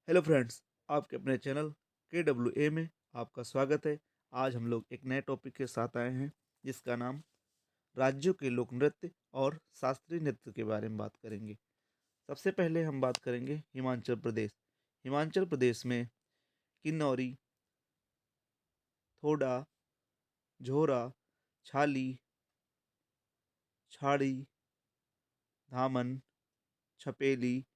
Hello friends, आपके अपने channel KWA में आपका स्वागत है। आज हम लोग एक नए टॉपिक के साथ आए हैं जिसका नाम राज्यों के लोक नृत्य और शास्त्रीय नृत्य के बारे में बात करेंगे। सबसे पहले हम बात करेंगे हिमाचल प्रदेश। हिमाचल प्रदेश में किन्नौरी, थोडा, झोरा, छाली, छाड़ी, धामन, छपेली,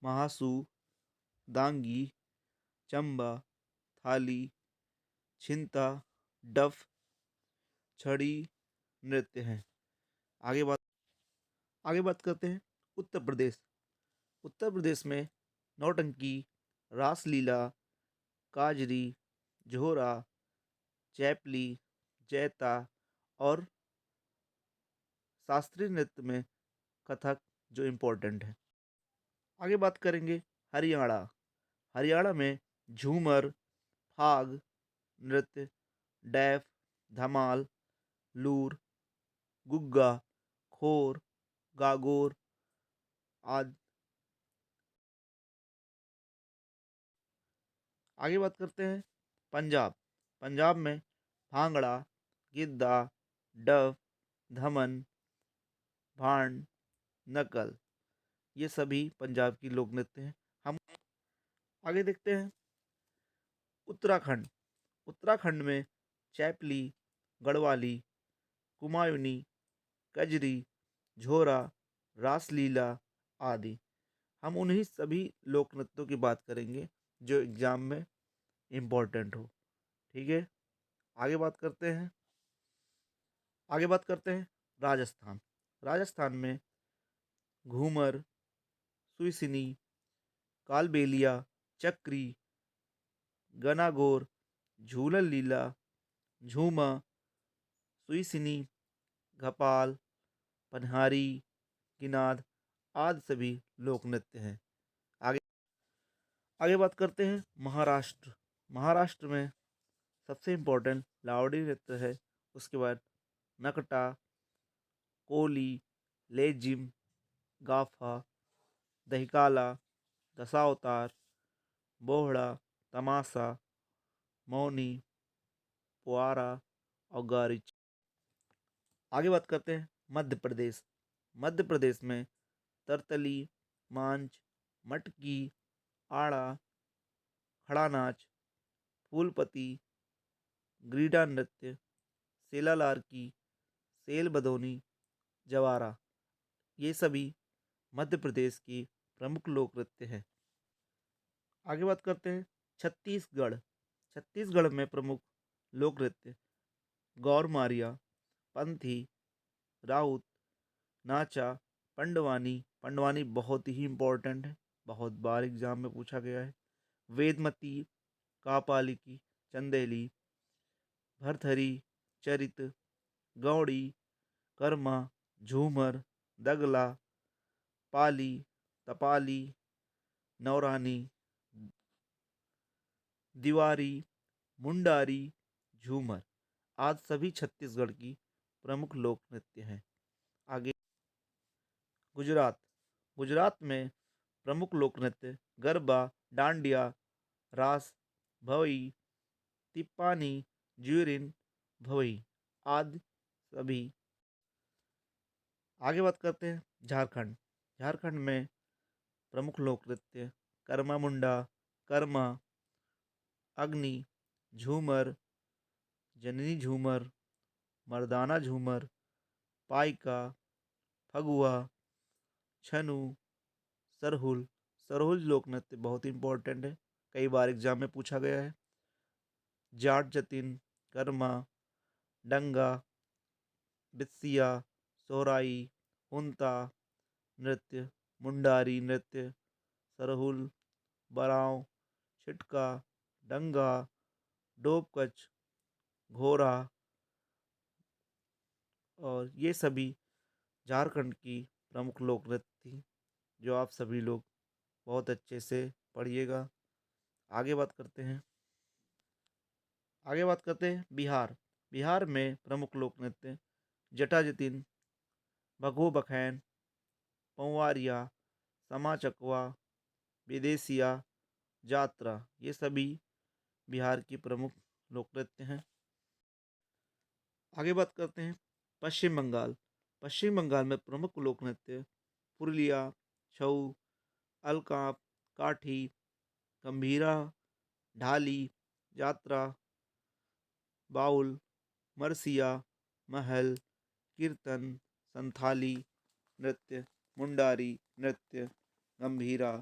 महासू, दांगी, चंबा, थाली, छिंता, डफ, छड़ी नृत्य हैं। आगे बात आगे बात करते हैं उत्तर प्रदेश। उत्तर प्रदेश में नौटंकी, रासलीला, काजरी, झोरा, चैपली, जैता और शास्त्रीय नृत्य में कथक जो इम्पोर्टेंट है। आगे बात करेंगे हरियाणा। हरियाणा में झूमर, फाग नृत्य, डैफ, धमाल, लूर, गुग्गा, खोर, गागोर आदि। आगे बात करते हैं पंजाब। पंजाब में भांगड़ा, गिद्दा, डफ, धमन, भांड, नकल ये सभी पंजाब की लोक नृत्य हैं। हम आगे देखते हैं उत्तराखंड। उत्तराखंड में चैपली, गढ़वाली, कुमायूनी, कजरी, झोरा, रासलीला आदि। हम उन्हीं सभी लोक नृत्यों की बात करेंगे जो एग्जाम में इम्पोर्टेंट हो। ठीक है। आगे बात करते हैं आगे बात करते हैं राजस्थान। राजस्थान में घूमर, सुइसिनी, कालबेलिया, चक्री, गनागोर, झूलन लीला, झूमा, सुइसिनी, घपाल, पन्हारी, किनाद आदि सभी लोक नृत्य हैं। आगे आगे बात करते हैं महाराष्ट्र। महाराष्ट्र में सबसे इम्पोर्टेंट लावड़ी नृत्य है। उसके बाद नकटा, कोली, लेजिम, गाफा, दहिकाला, दशावतार, बोहड़ा, तमाशा, मौनी, पुआरा और गारिच। आगे बात करते हैं मध्य प्रदेश। मध्य प्रदेश में तरतली, मांझ, मटकी, आड़ा, खड़ा नाच, फूलपति, ग्रीडा नृत्य, सेला लारकी, सेल बदौनी, जवारा ये सभी मध्य प्रदेश की प्रमुख लोक नृत्य हैं। आगे बात करते हैं छत्तीसगढ़। छत्तीसगढ़ में प्रमुख लोक नृत्य गौर मारिया, पंथी, राउत, नाचा, पंडवानी। पंडवानी बहुत ही इम्पोर्टेंट है, बहुत बार एग्जाम में पूछा गया है। वेदमती, कापालिकी, चंदेली, भरथरी, चरित, गौड़ी, कर्मा, झूमर, दगला, पाली, तपाली, नौरानी, दीवारी, मुंडारी, झूमर आज सभी छत्तीसगढ़ की प्रमुख लोक नृत्य हैं। आगे गुजरात। गुजरात में प्रमुख लोक नृत्य गरबा, डांडिया, रास, भवई, तिप्पानी, ज्यूरिन, भवई आदि सभी। आगे बात करते हैं झारखंड। झारखंड में प्रमुख लोक नृत्य कर्मा मुंडा, कर्मा, अग्नि, झूमर, जननी झूमर, मर्दाना झूमर, पाइका, फगुआ, छनु, सरहुल। सरहुल लोक नृत्य बहुत इंपॉर्टेंट है, कई बार एग्जाम में पूछा गया है। जाट जतिन, कर्मा, डंगा, बिस्सिया, सोहराई, हुंता नृत्य, मुंडारी नृत्य, सरहुल, बराव, छिटका, डंगा, डोबकच, घोरा और ये सभी झारखंड की प्रमुख लोक नृत्य थी जो आप सभी लोग बहुत अच्छे से पढ़िएगा। आगे बात करते हैं बिहार। बिहार में प्रमुख लोक नृत्य जटा जतिन, भगो बखैन, पौवारिया, समा चकवा, विदेसिया, जात्रा, ये सभी बिहार की प्रमुख लोक नृत्य हैं। आगे बात करते हैं पश्चिम बंगाल। पश्चिम बंगाल में प्रमुख लोक नृत्य पुरुलिया, छऊ, अलकाप, काठी, गंभीरा, ढाली, जात्रा, बाउल, मरसिया, महल, कीर्तन, संथाली नृत्य, मुंडारी नृत्य, गंभीरा,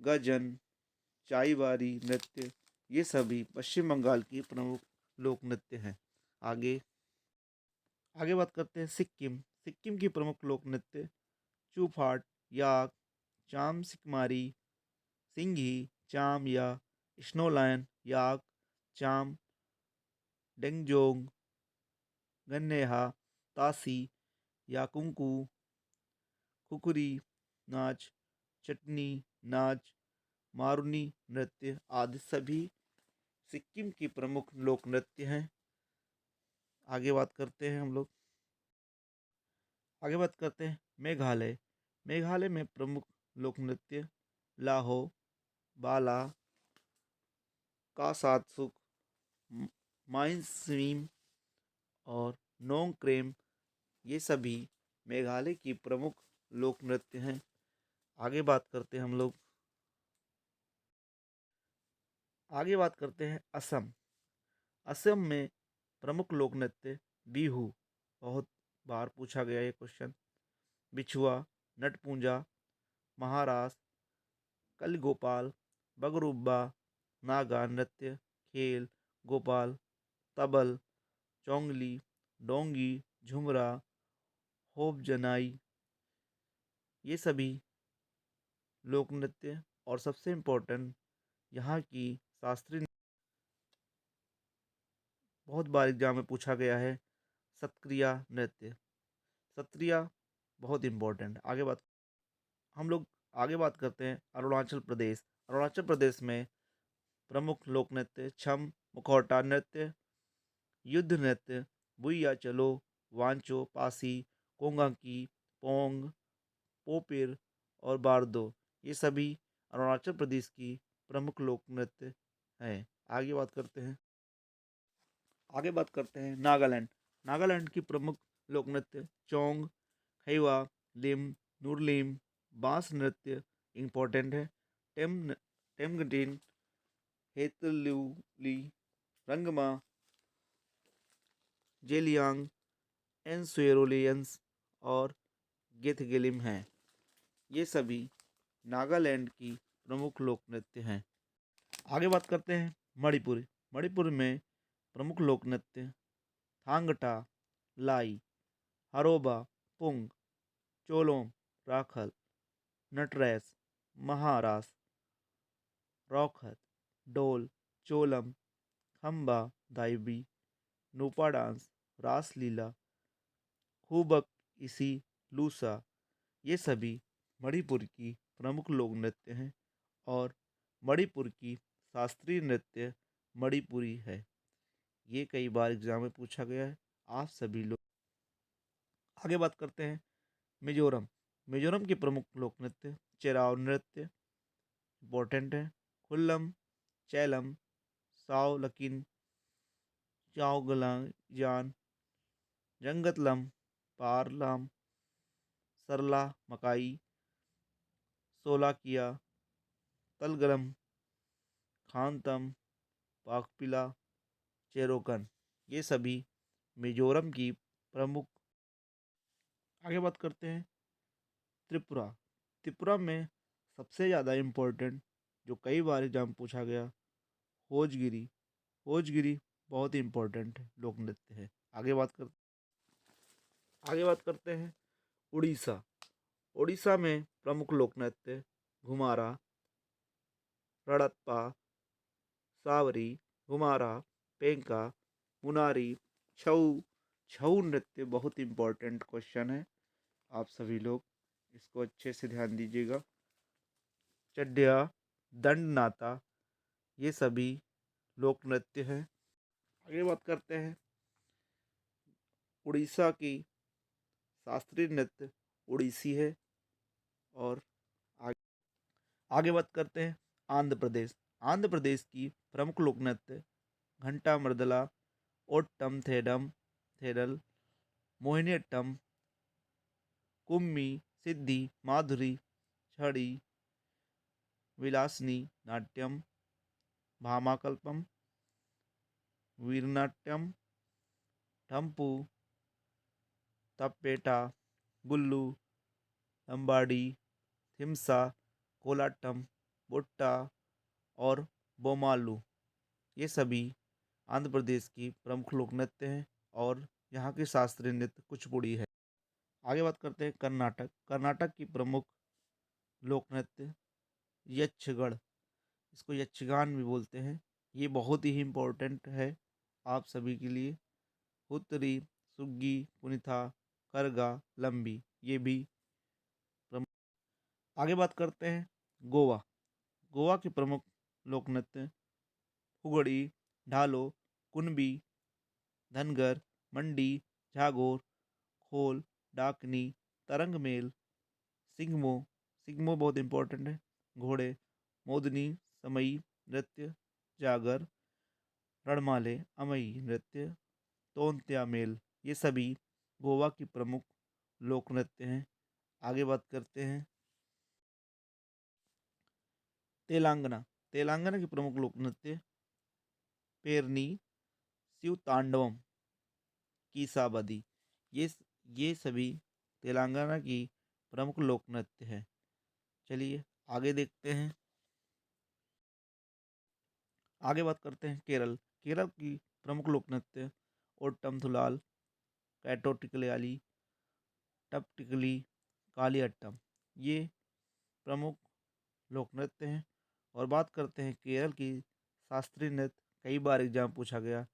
गजन, चाईवारी नृत्य, ये सभी पश्चिम बंगाल की प्रमुख लोक नृत्य हैं। आगे आगे बात करते हैं सिक्किम। सिक्किम की प्रमुख लोक नृत्य चूफाट, याक, चाम सिकमारी, सिंघी, चाम या स्नोलायन, याक, चाम, डेंगजोंग, गन्नेहा, तासी, याकुंकू, कुकुरी नाच, चटनी नाच, मारुनी नृत्य आदि सभी सिक्किम की प्रमुख लोक नृत्य हैं। आगे बात करते हैं हम लोग आगे बात करते हैं मेघालय। मेघालय में प्रमुख लोक नृत्य लाहो, बाला, कासातसुक, माइंसवीम और नोंगक्रेम, ये सभी मेघालय की प्रमुख लोक नृत्य हैं। आगे बात करते हैं हम लोग आगे बात करते हैं असम। असम में प्रमुख लोक नृत्य बिहू, बहुत बार पूछा गया ये क्वेश्चन, बिछुआ, नटपूंजा, महारास, कलगोपाल, बगरुब्बा, नागा नृत्य, खेल, गोपाल, तबल, चौंगली, डोंगी, झुमरा, होप जनाई, ये सभी लोक नृत्य और सबसे इम्पोर्टेंट यहाँ की शास्त्रीय बहुत बार एग्जाम में पूछा गया है सत्क्रिया नृत्य। सत्रिया बहुत इम्पोर्टेंट। हम लोग आगे बात करते हैं अरुणाचल प्रदेश। अरुणाचल प्रदेश में प्रमुख लोक नृत्य छम, मुखौटा नृत्य, युद्ध नृत्य, बुइया चलो, वांचो, पासी, कोंगाकी, पोंग, पोपिर और बारदो, ये सभी अरुणाचल प्रदेश की प्रमुख लोक नृत्य हैं। आगे बात करते हैं नागालैंड। नागालैंड की प्रमुख लोक नृत्य चोंग, खैवा, लिम, नुरलिम, बांस नृत्य इम्पोर्टेंट है, टेम टेमगटीन, हेतलुली, रंगमा, जेलियांग, एनसुएरोलियंस और गेथगेलिम हैं। ये सभी नागालैंड की प्रमुख लोक नृत्य हैं। आगे बात करते हैं मणिपुर। मणिपुर में प्रमुख लोक नृत्य थांगटा, लाई, हरोबा, पुंग, चोलोम, राखल, नटरैस, महारास, रौखत, डोल, चोलम, खम्बा, दाइबी, नूपा डांस, रासलीला, खूबक, इसी, लूसा, ये सभी मणिपुर की प्रमुख लोक नृत्य हैं और मणिपुर की शास्त्रीय नृत्य मणिपुरी है। ये कई बार एग्जाम में पूछा गया है। आप सभी लोग आगे बात करते हैं मिजोरम। मिजोरम के प्रमुख लोक नृत्य चेराव नृत्य इम्पोर्टेंट है, खुल्लम, चैलम, साव लकिन, चाओगलाजान, जंगतलम, पारलाम, सरला मकाई, सोलाकिया, तलगरम, खानतम, पाकपिला, चेरोकन, ये सभी मिजोरम की प्रमुख। आगे बात करते हैं त्रिपुरा। त्रिपुरा में सबसे ज़्यादा इम्पोर्टेंट जो कई बार एग्जाम पूछा गया होजगिरी। होजगिरी बहुत ही इम्पोर्टेंट लोक नृत्य है। आगे बात करते हैं उड़ीसा। उड़ीसा में प्रमुख लोक नृत्य घुमारा, रड़प्पा, सावरी, घुमारा, पेंका, मुनारी, छऊ। छऊ नृत्य बहुत इम्पोर्टेंट क्वेश्चन है, आप सभी लोग इसको अच्छे से ध्यान दीजिएगा। चड्डिया, दंड नाता, ये सभी लोक नृत्य हैं। आगे बात करते हैं उड़ीसा की शास्त्रीय नृत्य उड़ीसी है। और आगे बात करते हैं आंध्र प्रदेश। आंध्र प्रदेश की प्रमुख लोक नृत्य घंटा मर्दला, ओट्टम थेडम थेरल, मोहिनीअट्टम, कुम्मी, सिद्धि, माधुरी, छड़ी, विलासनी नाट्यम, भामाकल्पम, वीरनाट्यम, ठम्पू, तप्पेटा, गुल्लू, लंबाडी, थिम्सा, कोलाटम, बुट्टा और बोमालू, ये सभी आंध्र प्रदेश की प्रमुख लोक नृत्य हैं और यहाँ की शास्त्रीय नृत्य कुचिपुड़ी है। आगे बात करते हैं कर्नाटक। कर्नाटक की प्रमुख लोक नृत्य यक्षगढ़, इसको यक्षगान भी बोलते हैं। ये बहुत ही इम्पोर्टेंट है आप सभी के लिए। हुत्तरी, सुग्गी, कुनिथा, करगा, लंबी, ये भी प्रमुख। आगे बात करते हैं गोवा। गोवा के प्रमुख लोक नृत्य फुगड़ी, ढालो, कुनबी, धनगर, मंडी, झागोर, खोल, डाकनी, तरंग मेल, सिंगमो, सिंगमो बहुत इंपॉर्टेंट है, घोड़े, मोदनी, समई नृत्य, जागर, रणमाले, अमई नृत्य, तोंत्या मेल, ये सभी गोवा की प्रमुख लोक नृत्य हैं। आगे बात करते हैं तेलंगाना। तेलंगाना की प्रमुख लोक नृत्य पेरनी, शिव तांडवम, कीसाबदी, ये ये सभी तेलंगाना की प्रमुख लोक नृत्य हैं। चलिए आगे देखते हैं। आगे बात करते हैं केरल। केरल की प्रमुख लोक नृत्य ओट्टम थुलाल, कैटोटिकलियाली, टपटिकली, कालियट्टम, ये प्रमुख लोक नृत्य हैं। और बात करते हैं केरल की शास्त्रीय नृत्य, कई बार एग्जाम पूछा गया,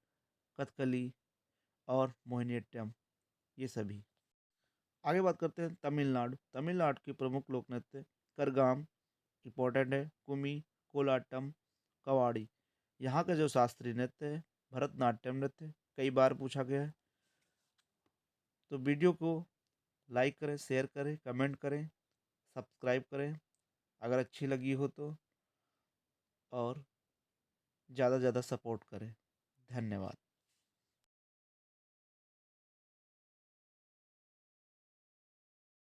कथकली और मोहिनीअट्टम, ये सभी। आगे बात करते हैं तमिलनाडु। तमिलनाडु के प्रमुख लोक नृत्य करगाम इम्पोर्टेंट है, कुमी, कोलाटम, कवाड़ी। यहाँ का जो शास्त्रीय नृत्य है भरतनाट्यम नृत्य, कई बार पूछा गया है। तो वीडियो को लाइक करें, शेयर करें, कमेंट करें, सब्सक्राइब करें अगर अच्छी लगी हो तो, और ज़्यादा से ज़्यादा सपोर्ट करें। धन्यवाद।